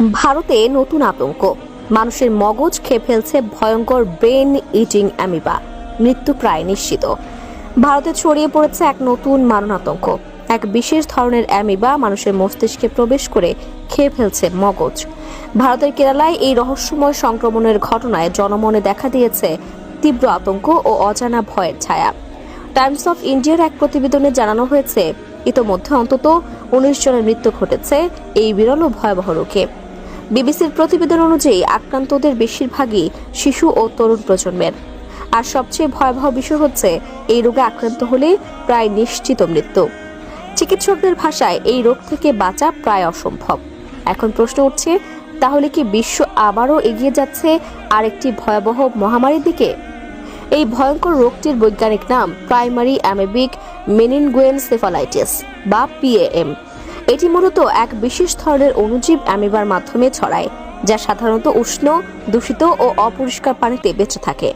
ভারতে নতুন আতঙ্ক, মানুষের মগজ খেয়ে ফেলছে ভয়ঙ্কর ব্রেন ইটিং অ্যামিবা। মৃত্যু প্রায় নিশ্চিত। ভারতে ছড়িয়ে পড়েছে এক নতুন মারণাতঙ্ক। এক বিশেষ ধরনের অ্যামিবা মানুষের মস্তিষ্কে প্রবেশ করে খেয়ে ফেলছে মগজ। ভারতের কেরালায় এই রহস্যময় সংক্রমণের ঘটনায় জনমনে দেখা দিয়েছে তীব্র আতঙ্ক ও অজানা ভয়ের ছায়া। টাইমস অফ ইন্ডিয়ার এক প্রতিবেদনে জানানো হয়েছে, ইতোমধ্যে অন্তত 19 জনের মৃত্যু ঘটেছে এই বিরল ও ভয়াবহ রোগে। বিবিসির প্রতিবেদন অনুযায়ী আক্রান্তদের বেশিরভাগই শিশু ও তরুণ প্রজন্মের। আর সবচেয়ে ভয়াবহ বিষয় হচ্ছে, এই রোগে আক্রান্ত হলে প্রায় নিশ্চিত মৃত্যু। চিকিৎসকদের ভাষায় এই রোগ থেকে বাঁচা প্রায় অসম্ভব। এখন প্রশ্ন উঠছে, তাহলে কি বিশ্ব আবারও এগিয়ে যাচ্ছে আরেকটি ভয়াবহ মহামারীর দিকে? এই ভয়ঙ্কর রোগটির বৈজ্ঞানিক নাম প্রাইমারি অ্যামিবিক মেনিনগুয়েনসেফালাইটিস বা PAM। এটি মূলত এক বিশেষ ধরনের অণুজীব অ্যামিবার মাধ্যমে ছড়ায়, যা সাধারণত উষ্ণ, দূষিত ও অপরিষ্কার পানিতে বেঁচে থাকে।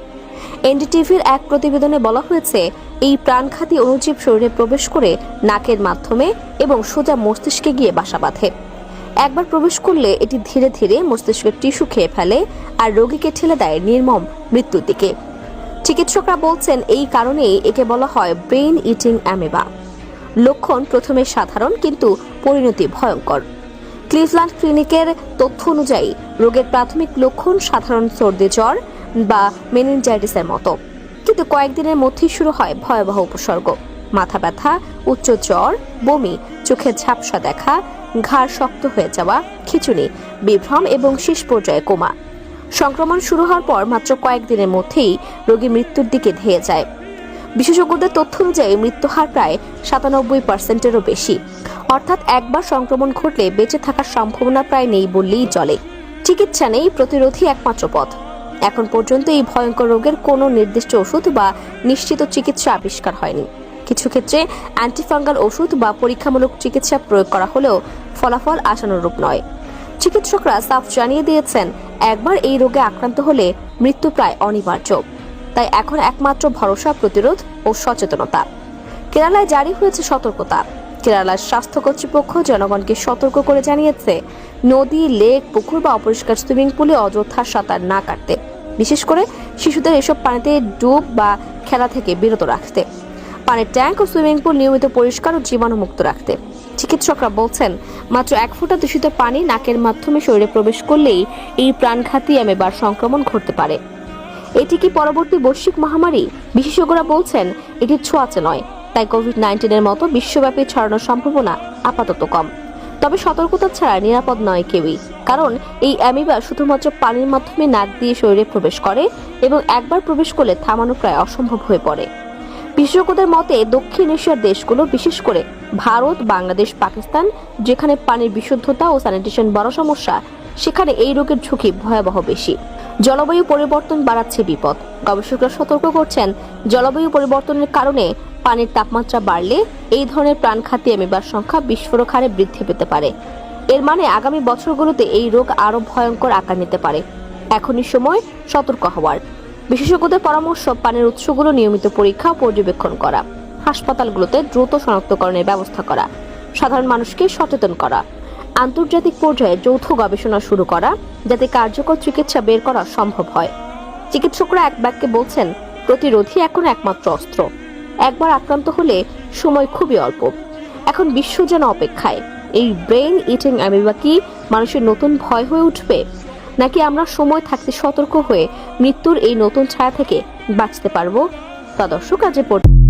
এনডিটিভির এক প্রতিবেদনে বলা হয়েছে, এই প্রাণঘাতী অণুজীব শরীরে প্রবেশ করে নাকের মাধ্যমে এবং সোজা মস্তিষ্কে গিয়ে বাসা বাঁধে। একবার প্রবেশ করলে এটি ধীরে ধীরে মস্তিষ্কের টিস্যু খেয়ে ফেলে আর রোগীকে ঠেলে দেয় নির্মম মৃত্যুর দিকে। চিকিৎসকরা বলছেন, এই কারণেই একে বলা হয় ব্রেন ইটিং অ্যামিবা। লক্ষণ প্রথমে সাধারণ, কিন্তু পরিণতি ভয়ঙ্কর। ক্লিভল্যান্ড ক্লিনিকের তথ্য অনুযায়ী রোগের প্রাথমিক লক্ষণ সাধারণ সর্দি জ্বর বা মেনিনজাইটিসের মতো, কিন্তু কয়েকদিনের মধ্যেই শুরু হয় ভয়াবহ উপসর্গ। মাথা ব্যথা, উচ্চ জ্বর, বমি, চোখের ঝাপসা দেখা, ঘাড় শক্ত হয়ে যাওয়া, খিঁচুনি, বিভ্রম এবং শেষ পর্যায়ে কোমা। সংক্রমণ শুরু হওয়ার পর মাত্র কয়েকদিনের মধ্যেই রোগী মৃত্যুর দিকে ধেয়ে যায়। বিশেষজ্ঞদের তথ্য অনুযায়ী মৃত্যুহার প্রায় 97%-এরও বেশি। অর্থাৎ একবার সংক্রমণ ঘটলে বেঁচে থাকার সম্ভাবনা প্রায় নেই বললেই চলে। চিকিৎসা নেই, প্রতিরোধই একমাত্র পথ। এখন পর্যন্ত এই ভয়ঙ্কর রোগের কোনো নির্দিষ্ট ওষুধ বা নিশ্চিত চিকিৎসা আবিষ্কার হয়নি। কিছু ক্ষেত্রে অ্যান্টিফাঙ্গাল ওষুধ বা পরীক্ষামূলক চিকিৎসা প্রয়োগ করা হলেও ফলাফল আশানুরূপ নয়। চিকিৎসকরা সাফ জানিয়ে দিয়েছেন, একবার এই রোগে আক্রান্ত হলে মৃত্যু প্রায় অনিবার্য। তাই এখন একমাত্র ভরসা প্রতিরোধ ও সচেতনতা। কেরালায় জারি হয়েছে সতর্কতা। কেরালার স্বাস্থ্য কর্তৃপক্ষ জনগণকে সতর্ক করে জানিয়েছে, নদী, লেক, পুকুর বা অপরিষ্কার সুইমিং পুলে অযথা সাঁতার না কাটতে, বিশেষ করে শিশুদের এসব পানিতে ডুব বা খেলা থেকে বিরত রাখতে, পানির ট্যাঙ্ক ও সুইমিং পুল নিয়মিত পরিষ্কার ও জীবাণুমুক্ত রাখতে। চিকিৎসকরা বলছেন, মাত্র 1 ফোঁটা দূষিত পানি নাকের মাধ্যমে শরীরে প্রবেশ করলেই এই প্রাণঘাতী অ্যামিবার সংক্রমণ ঘটতে পারে। এটি কি পরবর্তী বৈশ্বিক মহামারী? বিশেষজ্ঞরা বলছেন, এটি ছোঁয়াচে নয়, তাই কোভিড-19-এর মতো বিশ্বব্যাপী ছড়ানোর সম্ভাবনা আপাতত কম। তবে সতর্কতা ছাড়া নিরাপদ নয় কেউই, কারণ এই অ্যামিবা শুধুমাত্র পানির মাধ্যমে নাক দিয়ে শরীরে প্রবেশ করে এবং একবার প্রবেশ করলে থামানো প্রায় অসম্ভব হয়ে পড়ে। বিশেষজ্ঞদের মতে, দক্ষিণ এশিয়ার দেশগুলো, বিশেষ করে ভারত, বাংলাদেশ, পাকিস্তান, যেখানে পানির বিশুদ্ধতা ও স্যানিটেশন বড় সমস্যা, সেখানে এই রোগের ঝুঁকি ভয়াবহ বেশি। জলবায়ু পরিবর্তন বাড়াচ্ছে বিপদ। গবেষকরা সতর্ক করছেন, জলবায়ু পরিবর্তনের কারণে পানির তাপমাত্রা বাড়লে এই ধরনের প্রাণঘাতী অ্যামিবার সংখ্যা বিস্ফোরক হারে বৃদ্ধি পেতে পারে। এর মানে আগামী বছরগুলোতে এই রোগ আরো ভয়ঙ্কর আকার নিতে পারে। এখনই সময় সতর্ক হওয়ার। বিশেষজ্ঞদের পরামর্শ, পানির উৎসগুলো নিয়মিত পরীক্ষা ও পর্যবেক্ষণ করা, হাসপাতালগুলোতে দ্রুত শনাক্তকরণের ব্যবস্থা করা, সাধারণ মানুষকে সচেতন করা, আন্তর্জাতিক পর্যায়ে যৌথ গবেষণা শুরু করা, যাতে কার্যকর চিকিৎসা বের করা সম্ভব হয়। চিকিৎসকরা এক বাক্যে বলছেন, প্রতিরোধই এখন একমাত্র অস্ত্র। একবার আক্রান্ত হলে সময় খুবই অল্প। এখন বিশ্ব যেন অপেক্ষায়। এই ব্রেন ইটিং অ্যামিবা কি মানুষের নতুন ভয় হয়ে উঠবে, নাকি আমরা সময় থাকতে সতর্ক হয়ে মৃত্যুর এই নতুন ছায়া থেকে বাঁচতে পারবো? তা দর্শক, আজ পর্যন্ত।